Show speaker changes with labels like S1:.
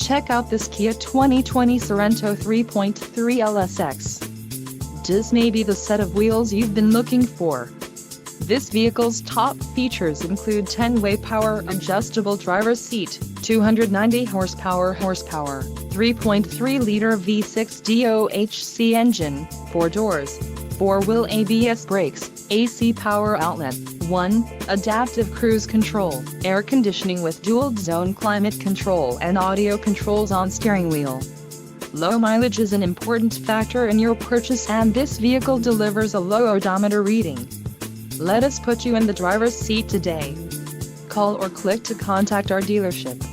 S1: Check out this Kia 2020 Sorento 3.3 LSX. This may be the set of wheels you've been looking for. This vehicle's top features include 10-way power adjustable driver's seat, 290 horsepower, 3.3-liter V6 DOHC engine, 4 doors, 4-wheel ABS brakes, AC power outlet, 1, adaptive cruise control, air conditioning with dual-zone climate control and audio controls on steering wheel. Low mileage is an important factor in your purchase, and this vehicle delivers a low odometer reading. Let us put you in the driver's seat today. Call or click to contact our dealership.